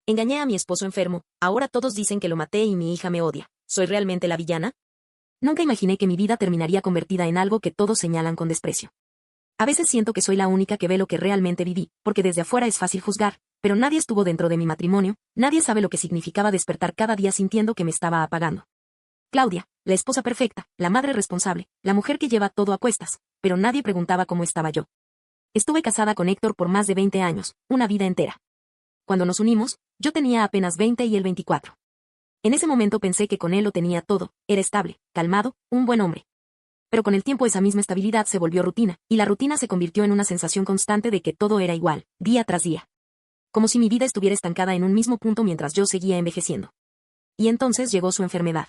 Engañé a mi esposo enfermo, ahora todos dicen que lo maté y mi hija me odia. ¿Soy realmente la villana? Nunca imaginé que mi vida terminaría convertida en algo que todos señalan con desprecio. A veces siento que soy la única que ve lo que realmente viví, porque desde afuera es fácil juzgar, pero nadie estuvo dentro de mi matrimonio, nadie sabe lo que significaba despertar cada día sintiendo que me estaba apagando. Claudia, la esposa perfecta, la madre responsable, la mujer que lleva todo a cuestas, pero nadie preguntaba cómo estaba yo. Estuve casada con Héctor por más de 20 años, una vida entera. Cuando nos unimos, yo tenía apenas 20 y él 24. En ese momento pensé que con él lo tenía todo, era estable, calmado, un buen hombre. Pero con el tiempo esa misma estabilidad se volvió rutina, y la rutina se convirtió en una sensación constante de que todo era igual, día tras día. Como si mi vida estuviera estancada en un mismo punto mientras yo seguía envejeciendo. Y entonces llegó su enfermedad.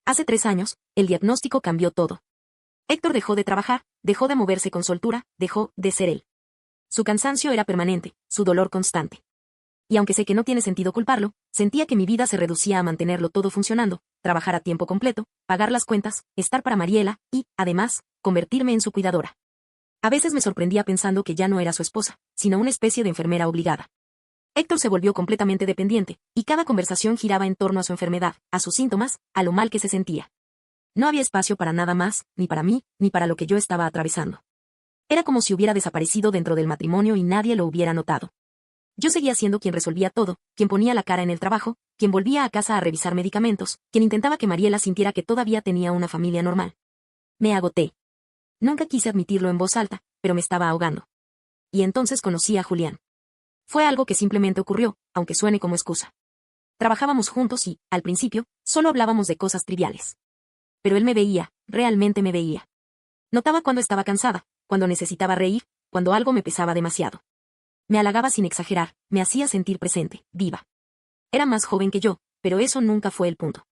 Hace 3 años, el diagnóstico cambió todo. Héctor dejó de trabajar, dejó de moverse con soltura, dejó de ser él. Su cansancio era permanente, su dolor constante. Y aunque sé que no tiene sentido culparlo, sentía que mi vida se reducía a mantenerlo todo funcionando, trabajar a tiempo completo, pagar las cuentas, estar para Mariela y, además, convertirme en su cuidadora. A veces me sorprendía pensando que ya no era su esposa, sino una especie de enfermera obligada. Héctor se volvió completamente dependiente, y cada conversación giraba en torno a su enfermedad, a sus síntomas, a lo mal que se sentía. No había espacio para nada más, ni para mí, ni para lo que yo estaba atravesando. Era como si hubiera desaparecido dentro del matrimonio y nadie lo hubiera notado. Yo seguía siendo quien resolvía todo, quien ponía la cara en el trabajo, quien volvía a casa a revisar medicamentos, quien intentaba que Mariela sintiera que todavía tenía una familia normal. Me agoté. Nunca quise admitirlo en voz alta, pero me estaba ahogando. Y entonces conocí a Julián. Fue algo que simplemente ocurrió, aunque suene como excusa. Trabajábamos juntos y, al principio, solo hablábamos de cosas triviales. Pero él me veía, realmente me veía. Notaba cuando estaba cansada, cuando necesitaba reír, cuando algo me pesaba demasiado. Me halagaba sin exagerar, me hacía sentir presente, viva. Era más joven que yo, pero eso nunca fue el punto.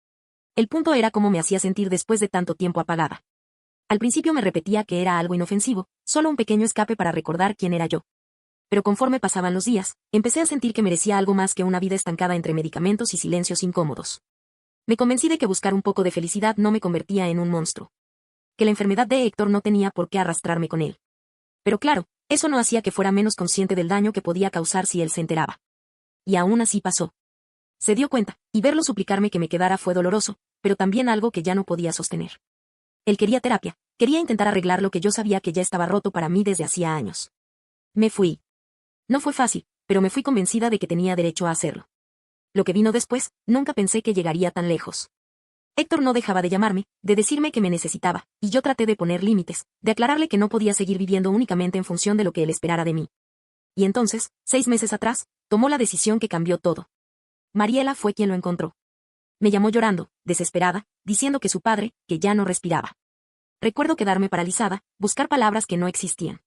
El punto era cómo me hacía sentir después de tanto tiempo apagada. Al principio me repetía que era algo inofensivo, solo un pequeño escape para recordar quién era yo. Pero conforme pasaban los días, empecé a sentir que merecía algo más que una vida estancada entre medicamentos y silencios incómodos. Me convencí de que buscar un poco de felicidad no me convertía en un monstruo. Que la enfermedad de Héctor no tenía por qué arrastrarme con él. Pero claro, eso no hacía que fuera menos consciente del daño que podía causar si él se enteraba. Y aún así pasó. Se dio cuenta, y verlo suplicarme que me quedara fue doloroso, pero también algo que ya no podía sostener. Él quería terapia, quería intentar arreglar lo que yo sabía que ya estaba roto para mí desde hacía años. Me fui. No fue fácil, pero me fui convencida de que tenía derecho a hacerlo. Lo que vino después, nunca pensé que llegaría tan lejos. Héctor no dejaba de llamarme, de decirme que me necesitaba, y yo traté de poner límites, de aclararle que no podía seguir viviendo únicamente en función de lo que él esperara de mí. Y entonces, 6 meses atrás, tomó la decisión que cambió todo. Mariela fue quien lo encontró. Me llamó llorando, desesperada, diciendo que su padre, que ya no respiraba. Recuerdo quedarme paralizada, buscar palabras que no existían.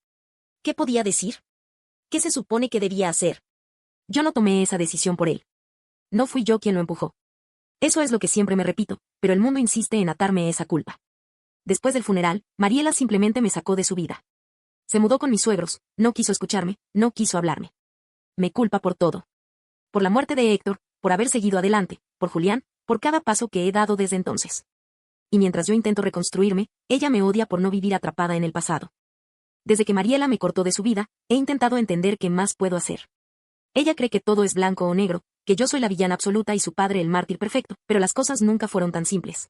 ¿Qué podía decir? ¿Qué se supone que debía hacer? Yo no tomé esa decisión por él. No fui yo quien lo empujó. Eso es lo que siempre me repito, pero el mundo insiste en atarme esa culpa. Después del funeral, Mariela simplemente me sacó de su vida. Se mudó con mis suegros, no quiso escucharme, no quiso hablarme. Me culpa por todo. Por la muerte de Héctor, por haber seguido adelante, por Julián, por cada paso que he dado desde entonces. Y mientras yo intento reconstruirme, ella me odia por no vivir atrapada en el pasado. Desde que Mariela me cortó de su vida, he intentado entender qué más puedo hacer. Ella cree que todo es blanco o negro, que yo soy la villana absoluta y su padre el mártir perfecto, pero las cosas nunca fueron tan simples.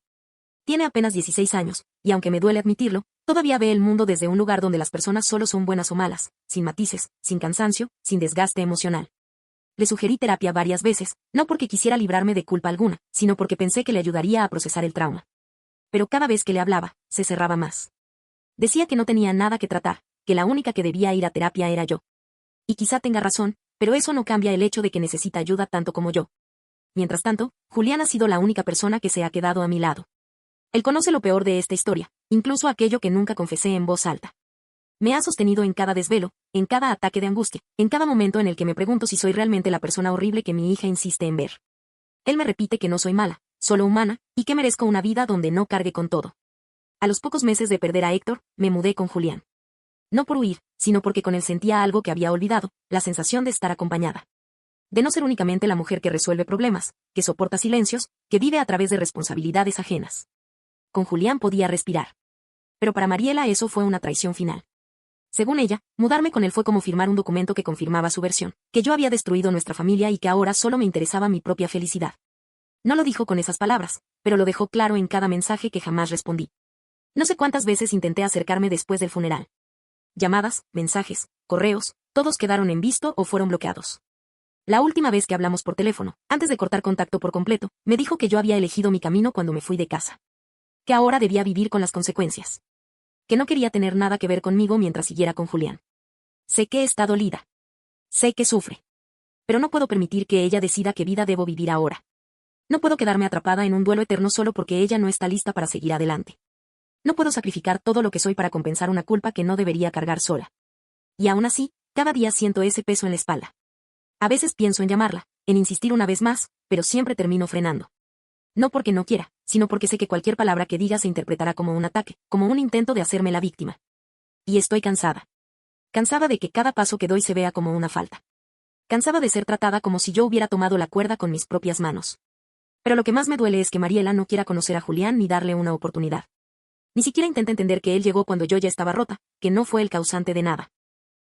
Tiene apenas 16 años, y aunque me duele admitirlo, todavía ve el mundo desde un lugar donde las personas solo son buenas o malas, sin matices, sin cansancio, sin desgaste emocional. Le sugerí terapia varias veces, no porque quisiera librarme de culpa alguna, sino porque pensé que le ayudaría a procesar el trauma. Pero cada vez que le hablaba, se cerraba más. Decía que no tenía nada que tratar, que la única que debía ir a terapia era yo. Y quizá tenga razón, pero eso no cambia el hecho de que necesita ayuda tanto como yo. Mientras tanto, Julián ha sido la única persona que se ha quedado a mi lado. Él conoce lo peor de esta historia, incluso aquello que nunca confesé en voz alta. Me ha sostenido en cada desvelo, en cada ataque de angustia, en cada momento en el que me pregunto si soy realmente la persona horrible que mi hija insiste en ver. Él me repite que no soy mala, solo humana, y que merezco una vida donde no cargue con todo. A los pocos meses de perder a Héctor, me mudé con Julián. No por huir, sino porque con él sentía algo que había olvidado, la sensación de estar acompañada. De no ser únicamente la mujer que resuelve problemas, que soporta silencios, que vive a través de responsabilidades ajenas. Con Julián podía respirar. Pero para Mariela eso fue una traición final. Según ella, mudarme con él fue como firmar un documento que confirmaba su versión, que yo había destruido nuestra familia y que ahora solo me interesaba mi propia felicidad. No lo dijo con esas palabras, pero lo dejó claro en cada mensaje que jamás respondí. No sé cuántas veces intenté acercarme después del funeral. Llamadas, mensajes, correos, todos quedaron en visto o fueron bloqueados. La última vez que hablamos por teléfono, antes de cortar contacto por completo, me dijo que yo había elegido mi camino cuando me fui de casa. Que ahora debía vivir con las consecuencias. Que no quería tener nada que ver conmigo mientras siguiera con Julián. Sé que está dolida. Sé que sufre. Pero no puedo permitir que ella decida qué vida debo vivir ahora. No puedo quedarme atrapada en un duelo eterno solo porque ella no está lista para seguir adelante. No puedo sacrificar todo lo que soy para compensar una culpa que no debería cargar sola. Y aún así, cada día siento ese peso en la espalda. A veces pienso en llamarla, en insistir una vez más, pero siempre termino frenando. No porque no quiera, sino porque sé que cualquier palabra que diga se interpretará como un ataque, como un intento de hacerme la víctima. Y estoy cansada. Cansada de que cada paso que doy se vea como una falta. Cansada de ser tratada como si yo hubiera tomado la cuerda con mis propias manos. Pero lo que más me duele es que Mariela no quiera conocer a Julián ni darle una oportunidad. Ni siquiera intenta entender que él llegó cuando yo ya estaba rota, que no fue el causante de nada.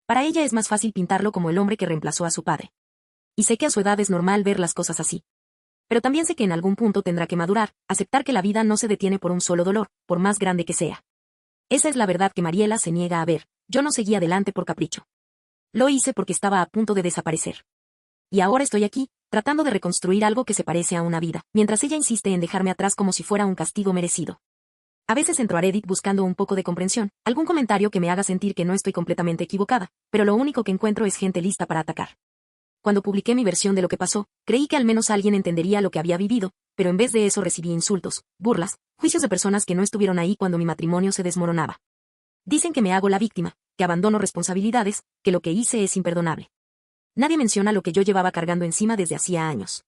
Para ella es más fácil pintarlo como el hombre que reemplazó a su padre. Y sé que a su edad es normal ver las cosas así. Pero también sé que en algún punto tendrá que madurar, aceptar que la vida no se detiene por un solo dolor, por más grande que sea. Esa es la verdad que Mariela se niega a ver. Yo no seguí adelante por capricho. Lo hice porque estaba a punto de desaparecer. Y ahora estoy aquí, tratando de reconstruir algo que se parece a una vida, mientras ella insiste en dejarme atrás como si fuera un castigo merecido. A veces entro a Reddit buscando un poco de comprensión, algún comentario que me haga sentir que no estoy completamente equivocada, pero lo único que encuentro es gente lista para atacar. Cuando publiqué mi versión de lo que pasó, creí que al menos alguien entendería lo que había vivido, pero en vez de eso recibí insultos, burlas, juicios de personas que no estuvieron ahí cuando mi matrimonio se desmoronaba. Dicen que me hago la víctima, que abandono responsabilidades, que lo que hice es imperdonable. Nadie menciona lo que yo llevaba cargando encima desde hacía años.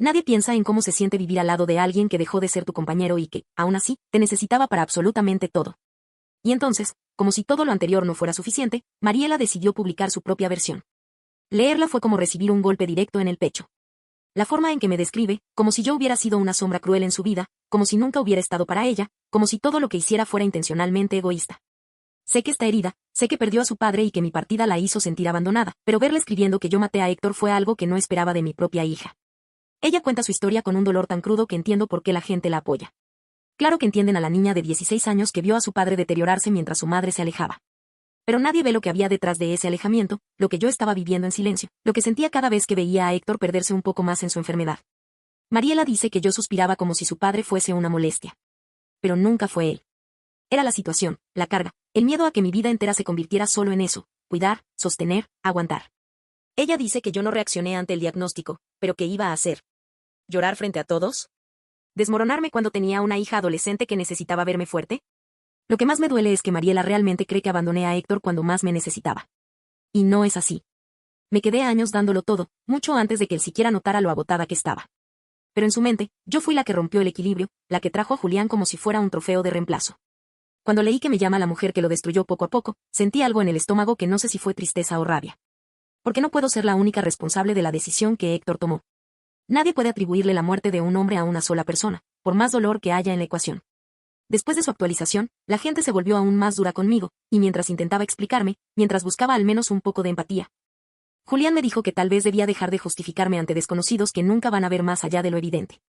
Nadie piensa en cómo se siente vivir al lado de alguien que dejó de ser tu compañero y que, aún así, te necesitaba para absolutamente todo. Y entonces, como si todo lo anterior no fuera suficiente, Mariela decidió publicar su propia versión. Leerla fue como recibir un golpe directo en el pecho. La forma en que me describe, como si yo hubiera sido una sombra cruel en su vida, como si nunca hubiera estado para ella, como si todo lo que hiciera fuera intencionalmente egoísta. Sé que está herida, sé que perdió a su padre y que mi partida la hizo sentir abandonada, pero verla escribiendo que yo maté a Héctor fue algo que no esperaba de mi propia hija. Ella cuenta su historia con un dolor tan crudo que entiendo por qué la gente la apoya. Claro que entienden a la niña de 16 años que vio a su padre deteriorarse mientras su madre se alejaba. Pero nadie ve lo que había detrás de ese alejamiento, lo que yo estaba viviendo en silencio, lo que sentía cada vez que veía a Héctor perderse un poco más en su enfermedad. Mariela dice que yo suspiraba como si su padre fuese una molestia. Pero nunca fue él. Era la situación, la carga, el miedo a que mi vida entera se convirtiera solo en eso, cuidar, sostener, aguantar. Ella dice que yo no reaccioné ante el diagnóstico, pero ¿qué iba a hacer? ¿Llorar frente a todos? ¿Desmoronarme cuando tenía una hija adolescente que necesitaba verme fuerte? Lo que más me duele es que Mariela realmente cree que abandoné a Héctor cuando más me necesitaba. Y no es así. Me quedé años dándolo todo, mucho antes de que él siquiera notara lo agotada que estaba. Pero en su mente, yo fui la que rompió el equilibrio, la que trajo a Julián como si fuera un trofeo de reemplazo. Cuando leí que me llama la mujer que lo destruyó poco a poco, sentí algo en el estómago que no sé si fue tristeza o rabia. Porque no puedo ser la única responsable de la decisión que Héctor tomó. Nadie puede atribuirle la muerte de un hombre a una sola persona, por más dolor que haya en la ecuación. Después de su actualización, la gente se volvió aún más dura conmigo, y mientras intentaba explicarme, mientras buscaba al menos un poco de empatía, Julián me dijo que tal vez debía dejar de justificarme ante desconocidos que nunca van a ver más allá de lo evidente.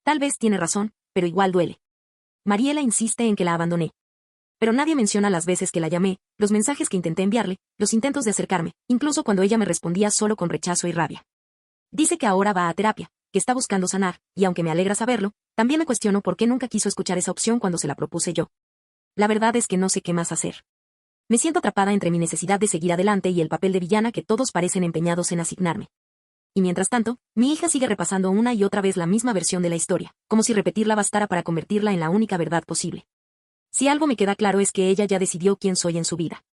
Tal vez tiene razón, pero igual duele. Mariela insiste en que la abandoné. Pero nadie menciona las veces que la llamé, los mensajes que intenté enviarle, los intentos de acercarme, incluso cuando ella me respondía solo con rechazo y rabia. Dice que ahora va a terapia, que está buscando sanar, y aunque me alegra saberlo, también me cuestiono por qué nunca quiso escuchar esa opción cuando se la propuse yo. La verdad es que no sé qué más hacer. Me siento atrapada entre mi necesidad de seguir adelante y el papel de villana que todos parecen empeñados en asignarme. Y mientras tanto, mi hija sigue repasando una y otra vez la misma versión de la historia, como si repetirla bastara para convertirla en la única verdad posible. Si algo me queda claro es que ella ya decidió quién soy en su vida.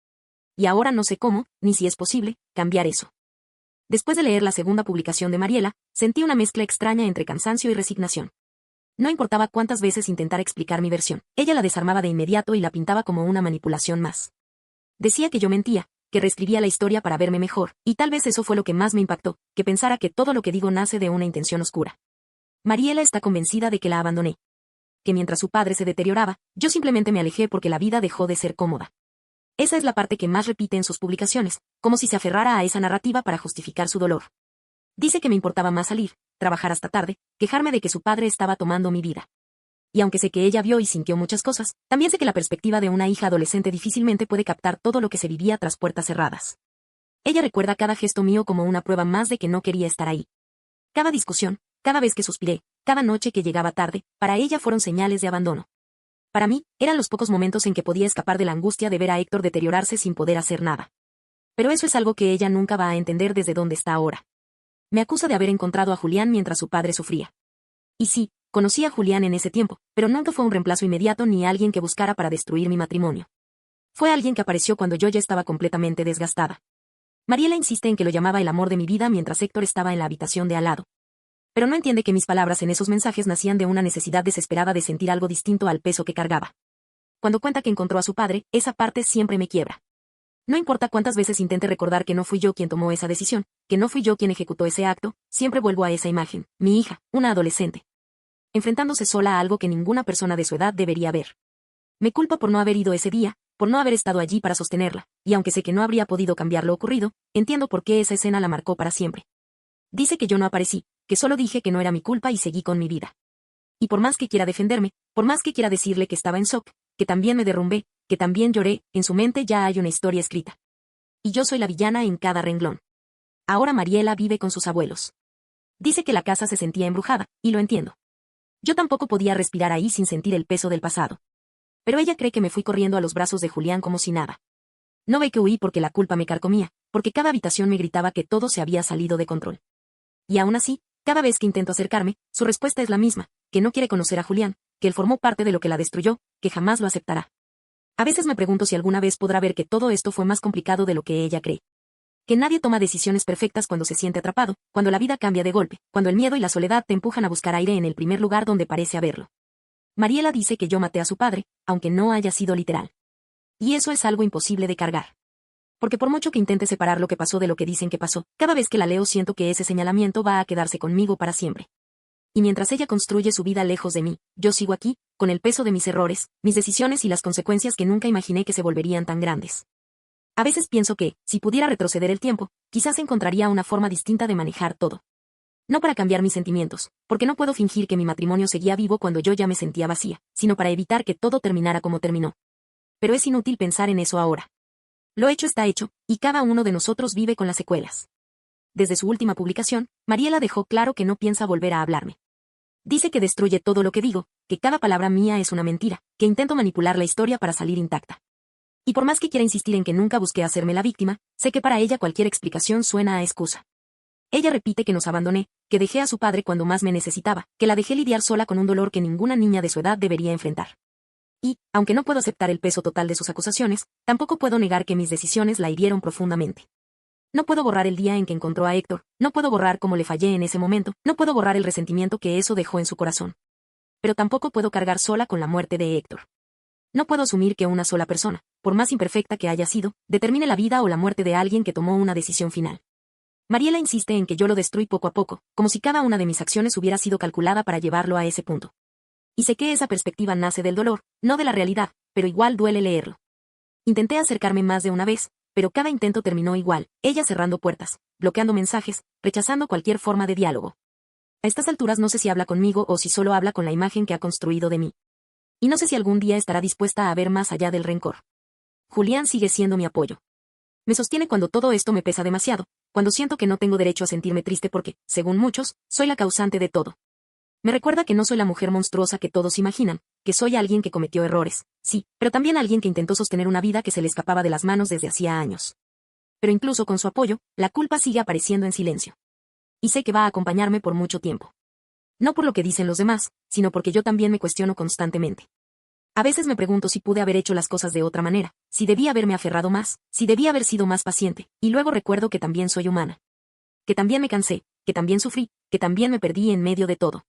Y ahora no sé cómo, ni si es posible, cambiar eso. Después de leer la segunda publicación de Mariela, sentí una mezcla extraña entre cansancio y resignación. No importaba cuántas veces intentara explicar mi versión, ella la desarmaba de inmediato y la pintaba como una manipulación más. Decía que yo mentía, que reescribía la historia para verme mejor, y tal vez eso fue lo que más me impactó, que pensara que todo lo que digo nace de una intención oscura. Mariela está convencida de que la abandoné. Que mientras su padre se deterioraba, yo simplemente me alejé porque la vida dejó de ser cómoda. Esa es la parte que más repite en sus publicaciones, como si se aferrara a esa narrativa para justificar su dolor. Dice que me importaba más salir, trabajar hasta tarde, quejarme de que su padre estaba tomando mi vida. Y aunque sé que ella vio y sintió muchas cosas, también sé que la perspectiva de una hija adolescente difícilmente puede captar todo lo que se vivía tras puertas cerradas. Ella recuerda cada gesto mío como una prueba más de que no quería estar ahí. Cada discusión, cada vez que suspiré, cada noche que llegaba tarde, para ella fueron señales de abandono. Para mí, eran los pocos momentos en que podía escapar de la angustia de ver a Héctor deteriorarse sin poder hacer nada. Pero eso es algo que ella nunca va a entender desde donde está ahora. Me acusa de haber encontrado a Julián mientras su padre sufría. Y sí, conocí a Julián en ese tiempo, pero nunca fue un reemplazo inmediato ni alguien que buscara para destruir mi matrimonio. Fue alguien que apareció cuando yo ya estaba completamente desgastada. Mariela insiste en que lo llamaba el amor de mi vida mientras Héctor estaba en la habitación de al lado. Pero no entiende que mis palabras en esos mensajes nacían de una necesidad desesperada de sentir algo distinto al peso que cargaba. Cuando cuenta que encontró a su padre, esa parte siempre me quiebra. No importa cuántas veces intente recordar que no fui yo quien tomó esa decisión, que no fui yo quien ejecutó ese acto, siempre vuelvo a esa imagen, mi hija, una adolescente, enfrentándose sola a algo que ninguna persona de su edad debería ver. Me culpa por no haber ido ese día, por no haber estado allí para sostenerla, y aunque sé que no habría podido cambiar lo ocurrido, entiendo por qué esa escena la marcó para siempre. Dice que yo no aparecí, que solo dije que no era mi culpa y seguí con mi vida. Y por más que quiera defenderme, por más que quiera decirle que estaba en shock, que también me derrumbé, que también lloré, en su mente ya hay una historia escrita. Y yo soy la villana en cada renglón. Ahora Mariela vive con sus abuelos. Dice que la casa se sentía embrujada, y lo entiendo. Yo tampoco podía respirar ahí sin sentir el peso del pasado. Pero ella cree que me fui corriendo a los brazos de Julián como si nada. No ve que huí porque la culpa me carcomía, porque cada habitación me gritaba que todo se había salido de control. Y aún así, cada vez que intento acercarme, su respuesta es la misma, que no quiere conocer a Julián, que él formó parte de lo que la destruyó, que jamás lo aceptará. A veces me pregunto si alguna vez podrá ver que todo esto fue más complicado de lo que ella cree. Que nadie toma decisiones perfectas cuando se siente atrapado, cuando la vida cambia de golpe, cuando el miedo y la soledad te empujan a buscar aire en el primer lugar donde parece haberlo. Mariela dice que yo maté a su padre, aunque no haya sido literal. Y eso es algo imposible de cargar. Porque por mucho que intente separar lo que pasó de lo que dicen que pasó, cada vez que la leo siento que ese señalamiento va a quedarse conmigo para siempre. Y mientras ella construye su vida lejos de mí, yo sigo aquí, con el peso de mis errores, mis decisiones y las consecuencias que nunca imaginé que se volverían tan grandes. A veces pienso que, si pudiera retroceder el tiempo, quizás encontraría una forma distinta de manejar todo. No para cambiar mis sentimientos, porque no puedo fingir que mi matrimonio seguía vivo cuando yo ya me sentía vacía, sino para evitar que todo terminara como terminó. Pero es inútil pensar en eso ahora. Lo hecho está hecho, y cada uno de nosotros vive con las secuelas. Desde su última publicación, Mariela dejó claro que no piensa volver a hablarme. Dice que destruye todo lo que digo, que cada palabra mía es una mentira, que intento manipular la historia para salir intacta. Y por más que quiera insistir en que nunca busqué hacerme la víctima, sé que para ella cualquier explicación suena a excusa. Ella repite que nos abandoné, que dejé a su padre cuando más me necesitaba, que la dejé lidiar sola con un dolor que ninguna niña de su edad debería enfrentar. Y, aunque no puedo aceptar el peso total de sus acusaciones, tampoco puedo negar que mis decisiones la hirieron profundamente. No puedo borrar el día en que encontró a Héctor, no puedo borrar cómo le fallé en ese momento, no puedo borrar el resentimiento que eso dejó en su corazón. Pero tampoco puedo cargar sola con la muerte de Héctor. No puedo asumir que una sola persona, por más imperfecta que haya sido, determine la vida o la muerte de alguien que tomó una decisión final. Mariela insiste en que yo lo destruí poco a poco, como si cada una de mis acciones hubiera sido calculada para llevarlo a ese punto. Y sé que esa perspectiva nace del dolor, no de la realidad, pero igual duele leerlo. Intenté acercarme más de una vez, pero cada intento terminó igual, ella cerrando puertas, bloqueando mensajes, rechazando cualquier forma de diálogo. A estas alturas no sé si habla conmigo o si solo habla con la imagen que ha construido de mí. Y no sé si algún día estará dispuesta a ver más allá del rencor. Julián sigue siendo mi apoyo. Me sostiene cuando todo esto me pesa demasiado, cuando siento que no tengo derecho a sentirme triste porque, según muchos, soy la causante de todo. Me recuerda que no soy la mujer monstruosa que todos imaginan, que soy alguien que cometió errores, sí, pero también alguien que intentó sostener una vida que se le escapaba de las manos desde hacía años. Pero incluso con su apoyo, la culpa sigue apareciendo en silencio. Y sé que va a acompañarme por mucho tiempo. No por lo que dicen los demás, sino porque yo también me cuestiono constantemente. A veces me pregunto si pude haber hecho las cosas de otra manera, si debí haberme aferrado más, si debí haber sido más paciente, y luego recuerdo que también soy humana. Que también me cansé, que también sufrí, que también me perdí en medio de todo.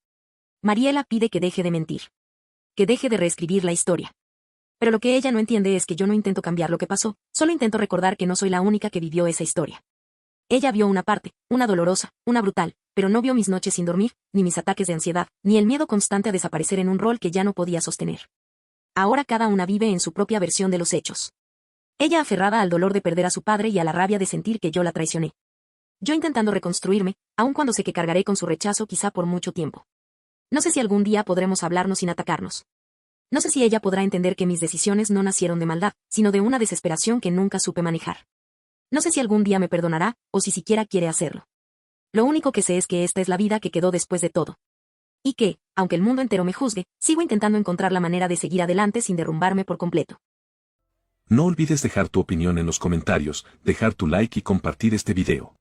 Mariela pide que deje de mentir. Que deje de reescribir la historia. Pero lo que ella no entiende es que yo no intento cambiar lo que pasó, solo intento recordar que no soy la única que vivió esa historia. Ella vio una parte, una dolorosa, una brutal, pero no vio mis noches sin dormir, ni mis ataques de ansiedad, ni el miedo constante a desaparecer en un rol que ya no podía sostener. Ahora cada una vive en su propia versión de los hechos. Ella aferrada al dolor de perder a su padre y a la rabia de sentir que yo la traicioné. Yo intentando reconstruirme, aun cuando sé que cargaré con su rechazo quizá por mucho tiempo. No sé si algún día podremos hablarnos sin atacarnos. No sé si ella podrá entender que mis decisiones no nacieron de maldad, sino de una desesperación que nunca supe manejar. No sé si algún día me perdonará, o si siquiera quiere hacerlo. Lo único que sé es que esta es la vida que quedó después de todo. Y que, aunque el mundo entero me juzgue, sigo intentando encontrar la manera de seguir adelante sin derrumbarme por completo. No olvides dejar tu opinión en los comentarios, dejar tu like y compartir este video.